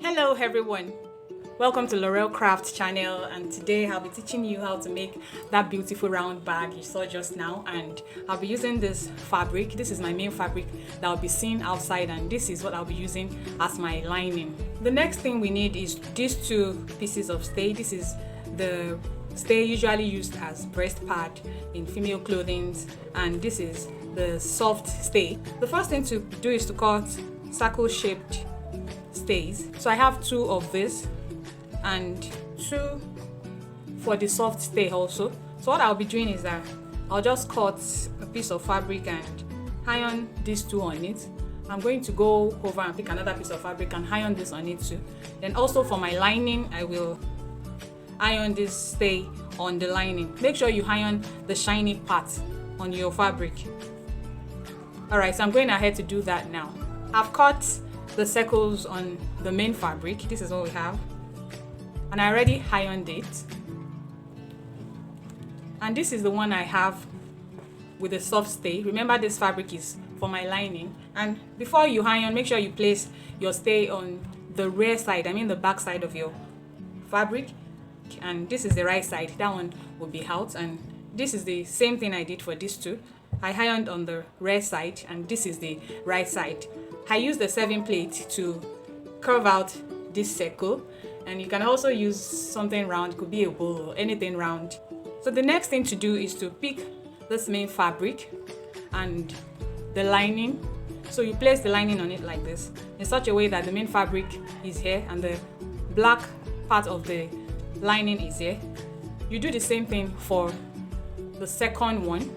Hello everyone, welcome to L'Oreal Craft channel, and today I'll be teaching you how to make that beautiful round bag you saw just now. And I'll be using this fabric. This is my main fabric that I'll be seeing outside, and this is what I'll be using as my lining. The next thing we need is these two pieces of stay. This is the stay usually used as breast pad in female clothing, and this is the soft stay. The first thing to do is to cut circle shaped stays. So I have two of this and two for the soft stay also. So what I'll be doing is that I'll just cut a piece of fabric and iron these two on it. I'm going to go over and pick another piece of fabric and iron this on it too. Then also for my lining, I will iron this stay on the lining. Make sure you iron the shiny part on your fabric. Alright, so I'm going ahead to do that now. I've cut the circles on the main fabric. This is what we have, and I already ironed it, and this is the one I have with the soft stay. Remember, this fabric is for my lining. And before you iron, make sure you place your stay on the rear side, I mean the back side of your fabric, and this is the right side. That one will be out, and this is the same thing I did for these two. I ironed on the rear side, and this is the right side. I used the serving plate to curve out this circle, and you can also use something round. It could be a bowl or anything round. So the next thing to do is to pick this main fabric and the lining. So you place the lining on it like this, in such a way that the main fabric is here and the black part of the lining is here. You do the same thing for the second one.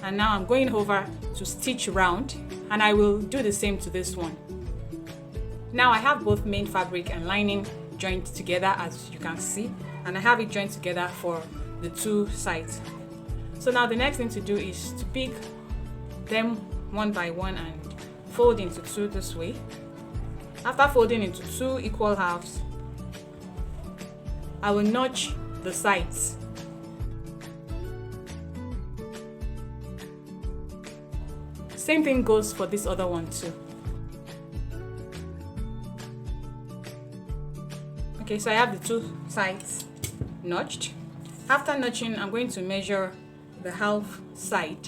And now I'm going over to stitch round, and I will do the same to this one. Now I have both main fabric and lining joined together, as you can see, and I have it joined together for the two sides. So now the next thing to do is to pick them one by one and fold into two this way. After folding into two equal halves, I will notch the sides. Same thing goes for this other one too. Okay, so I have the two sides notched. After notching, I'm going to measure the half side.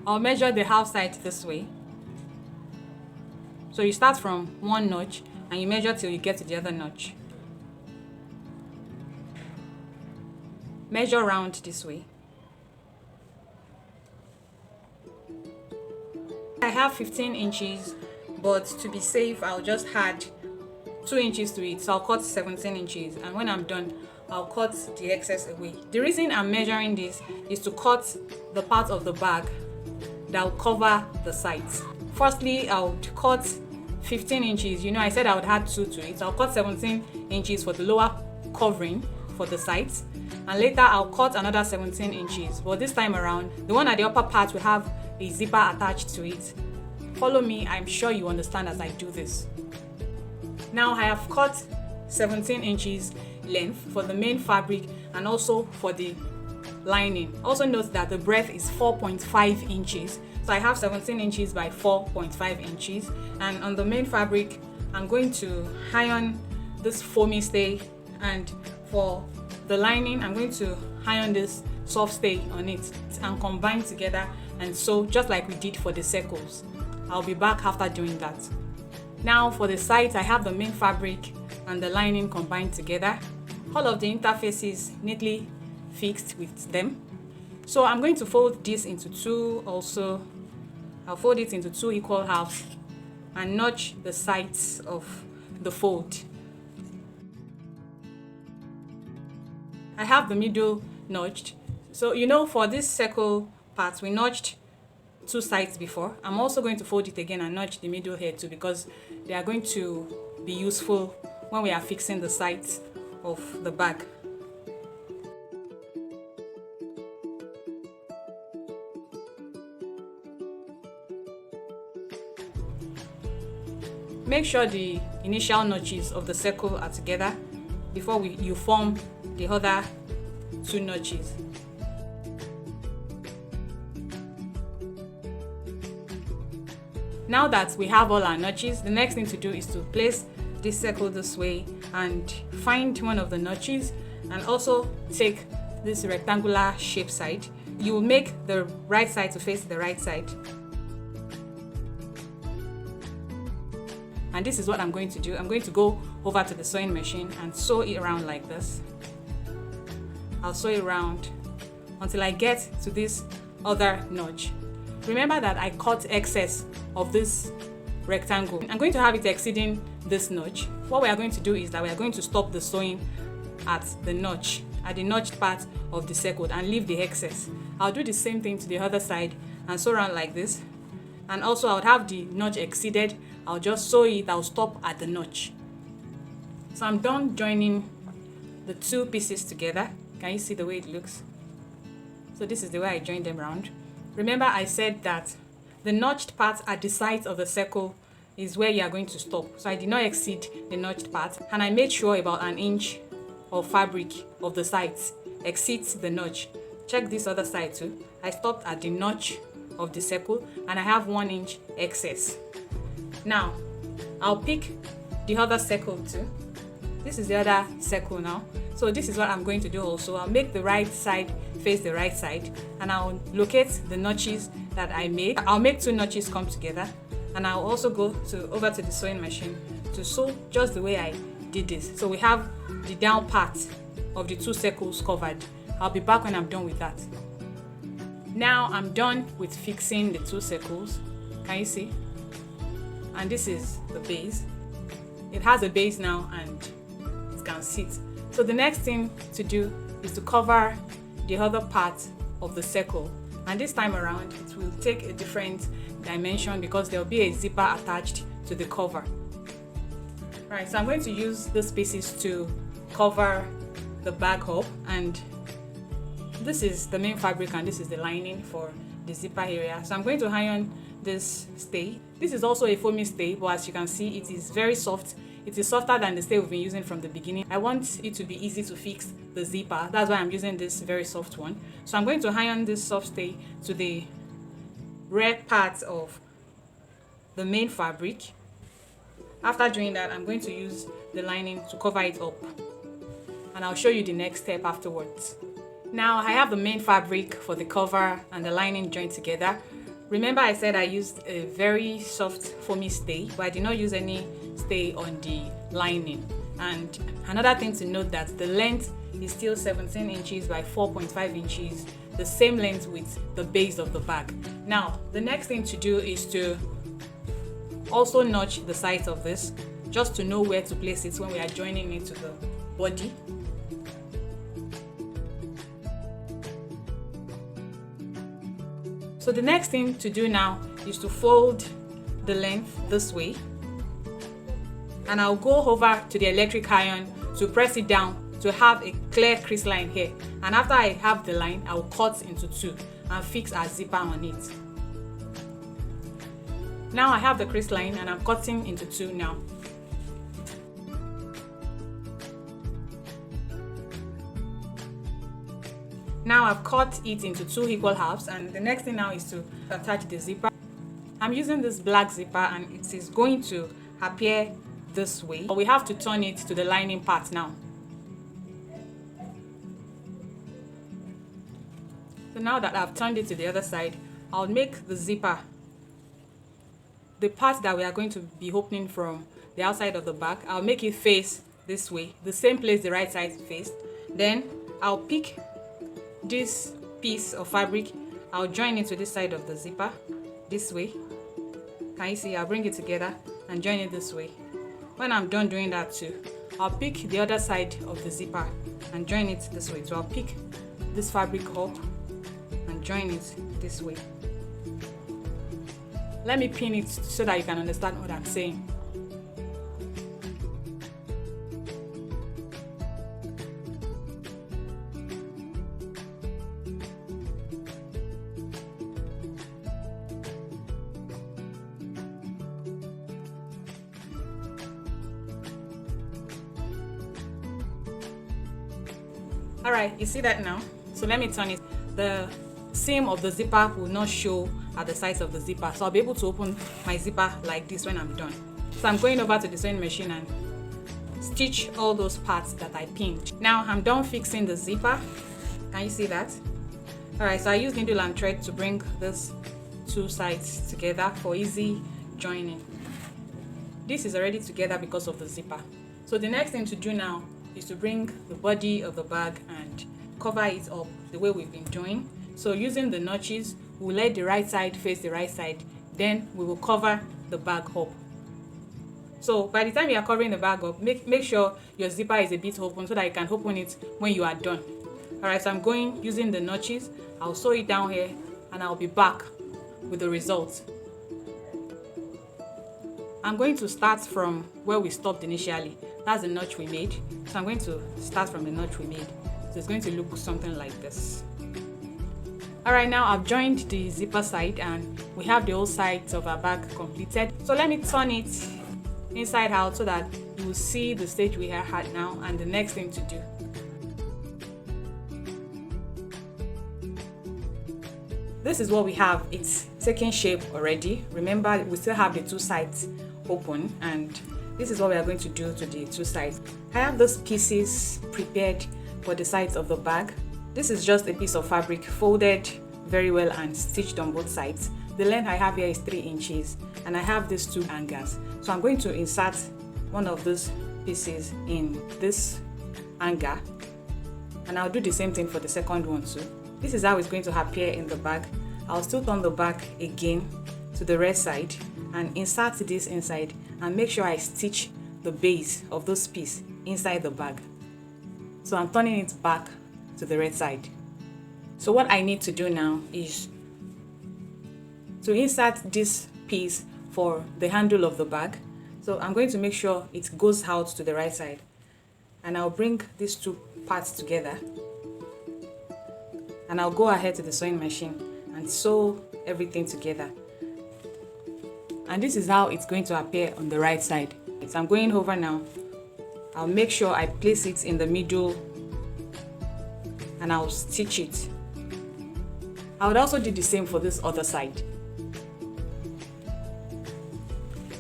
I'll measure the half side this way. So you start from one notch and you measure till you get to the other notch. Measure round this way. I have 15 inches, but to be safe, I'll just add 2 inches to it. So I'll cut 17 inches, and when I'm done, I'll cut the excess away. The reason I'm measuring this is to cut the part of the bag that will cover the sides. Firstly, I'll cut 15 inches. You know, I said I would add 2 to it. So I'll cut 17 inches for the lower covering for the sides, and later I'll cut another 17 inches. But this time around, the one at the upper part will have a zipper attached to it. Follow me, I'm sure you understand as I do this. Now I have cut 17 inches length for the main fabric and also for the lining. Also note that the breadth is 4.5 inches. So I have 17 inches by 4.5 inches. And on the main fabric, I'm going to iron this foamy stay, and for the lining, I'm going to iron this soft stay on it and combine together and sew just like we did for the circles. I'll be back after doing that. Now for the sides, I have the main fabric and the lining combined together. All of the interfaces neatly fixed with them. So I'm going to fold this into two also. I'll fold it into two equal halves and notch the sides of the fold. I have the middle notched. So you know, for this circle part, we notched two sides before. I'm also going to fold it again and notch the middle here too, because they are going to be useful when we are fixing the sides of the bag. Make sure the initial notches of the circle are together before you form the other two notches. Now that we have all our notches, the next thing to do is to place this circle this way and find one of the notches, and also take this rectangular shape side. You will make the right side to face the right side. And this is what I'm going to do. I'm going to go over to the sewing machine and sew it around like this. I'll sew it around until I get to this other notch. Remember that I cut excess of this rectangle. I'm going to have it exceeding this notch. What we are going to do is that we are going to stop the sewing at the notch part of the circle and leave the excess. I'll do the same thing to the other side and sew around like this. And also I would have the notch exceeded. I'll just sew it, I'll stop at the notch. So I'm done joining the two pieces together. Can you see the way it looks? So this is the way I joined them round. Remember I said that the notched part at the sides of the circle is where you are going to stop. So I did not exceed the notched part, and I made sure about an inch of fabric of the sides exceeds the notch. Check this other side too. I stopped at the notch of the circle and I have 1 inch excess. Now I'll pick the other circle too. This is the other circle now. So this is what I'm going to do also. I'll make the right side face the right side, and I'll locate the notches that I made. I'll make 2 notches come together, and I'll also go over to the sewing machine to sew just the way I did this. So we have the down part of the 2 circles covered. I'll be back when I'm done with that. Now I'm done with fixing the 2 circles. Can you see? And this is the base. It has a base now and it can sit. So the next thing to do is to cover the other part of the circle, and this time around it will take a different dimension because there will be a zipper attached to the cover. Right, so I'm going to use these pieces to cover the bag up, and this is the main fabric and this is the lining for the zipper area. So I'm going to iron this stay. This is also a foamy stay, but as you can see it is very soft. It is softer than the stay we've been using from the beginning. I want it to be easy to fix the zipper. That's why I'm using this very soft one. So I'm going to iron this soft stay to the rear part of the main fabric. After doing that, I'm going to use the lining to cover it up, and I'll show you the next step afterwards. Now I have the main fabric for the cover and the lining joined together. Remember I said I used a very soft foamy stay, but I did not use any stay on the lining. And another thing to note that the length is still 17 inches by 4.5 inches, the same length with the base of the bag. Now the next thing to do is to also notch the sides of this, just to know where to place it when we are joining it to the body. So the next thing to do now is to fold the length this way, and I'll go over to the electric iron to press it down to have a clear crease line here. And after I have the line, I'll cut into 2 and fix our zipper on it. Now I have the crease line and I'm cutting into 2 now. Now I've cut it into 2 equal halves, and the next thing now is to attach the zipper. I'm using this black zipper and it is going to appear this way, but we have to turn it to the lining part now. So now that I've turned it to the other side, I'll make the zipper, the part that we are going to be opening from the outside of the bag, I'll make it face this way, the same place the right side faced. Then I'll pick this piece of fabric, I'll join it to this side of the zipper this way. Can you see? I'll bring it together and join it this way. When I'm done doing that too, I'll pick the other side of the zipper and join it this way. So I'll pick this fabric up and join it this way. Let me pin it so that you can understand what I'm saying. Alright, you see that now? So let me turn it. The seam of the zipper will not show at the sides of the zipper, so I'll be able to open my zipper like this when I'm done. So I'm going over to the sewing machine and stitch all those parts that I pinned. Now I'm done fixing the zipper. Can you see that? Alright, so I use needle and thread to bring these two sides together for easy joining. This is already together because of the zipper. So the next thing to do now is to bring the body of the bag and cover it up the way we've been doing. So using the notches, we'll let the right side face the right side, then we will cover the bag up. So by the time you are covering the bag up, make sure your zipper is a bit open so that you can open it when you are done. Alright, so I'm going using the notches. I'll sew it down here and I'll be back with the result. I'm going to start from where we stopped initially. That's the notch we made. So I'm going to start from the notch we made. So it's going to look something like this. Alright, now I've joined the zipper side and we have the whole sides of our bag completed. So let me turn it inside out so that you will see the stage we are at now and the next thing to do. This is what we have. It's taking shape already. Remember, we still have the two sides open, and this is what we are going to do to the two sides. I have those pieces prepared for the sides of the bag. This is just a piece of fabric folded very well and stitched on both sides. The length I have here is 3 inches and I have these two hangers. So I'm going to insert one of those pieces in this hanger, and I'll do the same thing for the second one too. This is how it's going to appear in the bag. I'll still turn the bag again to the right side and insert this inside and make sure I stitch the base of those pieces inside the bag. So I'm turning it back to the right side. So what I need to do now is to insert this piece for the handle of the bag. So I'm going to make sure it goes out to the right side, and I'll bring these two parts together and I'll go ahead to the sewing machine and sew everything together. And this is how it's going to appear on the right side. So I'm going over now. I'll make sure I place it in the middle and I'll stitch it. I would also do the same for this other side.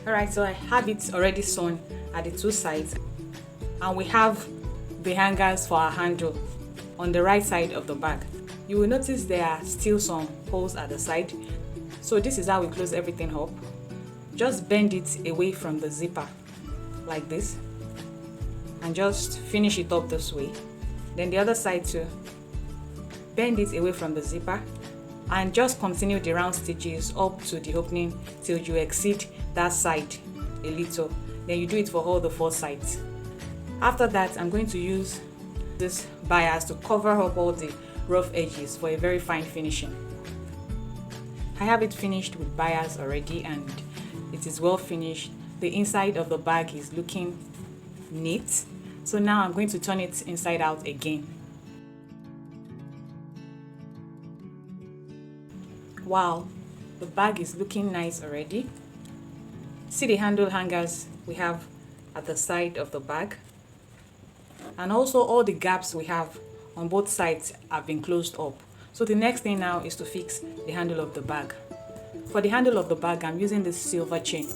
Alright, so I have it already sewn at the two sides, and we have the hangers for our handle on the right side of the bag. You will notice there are still some holes at the side. So this is how we close everything up. Just bend it away from the zipper like this and just finish it up this way. Then the other side too, bend it away from the zipper and just continue the round stitches up to the opening till you exceed that side a little. Then you do it for all the 4 sides. After that, I'm going to use this bias to cover up all the rough edges for a very fine finishing. I have it finished with bias already and it is well finished. The inside of the bag is looking neat. So now I'm going to turn it inside out again. Wow, the bag is looking nice already. See the handle hangers we have at the side of the bag, and also all the gaps we have on both sides have been closed up. So the next thing now is to fix the handle of the bag. For the handle of the bag, I'm using this silver chain.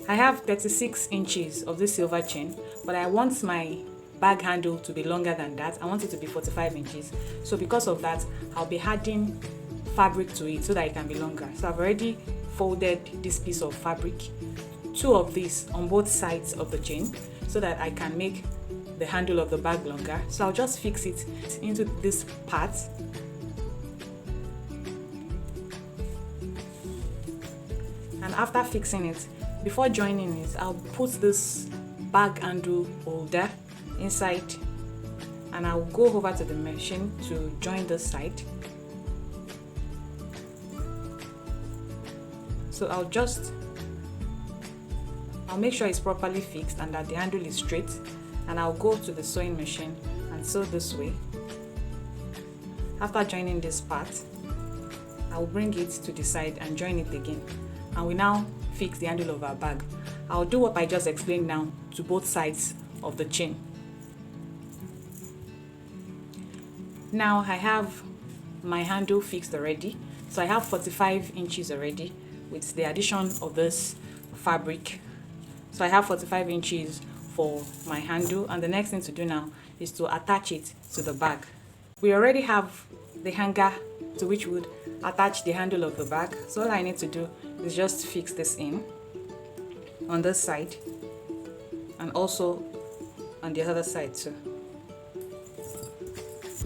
I have 36 inches of this silver chain, but I want my bag handle to be longer than that. I want it to be 45 inches. So because of that, I'll be adding fabric to it so that it can be longer. So I've already folded this piece of fabric, 2 of these on both sides of the chain, so that I can make the handle of the bag longer. So I'll just fix it into this part. And after fixing it, before joining it, I'll put this bag handle holder inside and I'll go over to the machine to join this side. So I'll make sure it's properly fixed and that the handle is straight, and I'll go to the sewing machine and sew this way. After joining this part, I'll bring it to the side and join it again, and we now fix the handle of our bag. I'll do what I just explained now to both sides of the chain. Now I have my handle fixed already. So I have 45 inches already with the addition of this fabric. So I have 45 inches for my handle, and the next thing to do now is to attach it to the bag. We already have the hanger to which would attach the handle of the bag. So all I need to do is just fix this in on this side and also on the other side too.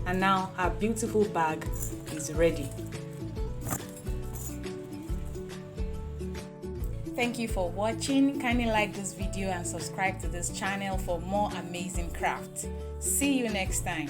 And now our beautiful bag is ready. Thank you for watching. Kindly like this video and subscribe to this channel for more amazing crafts. See you next time.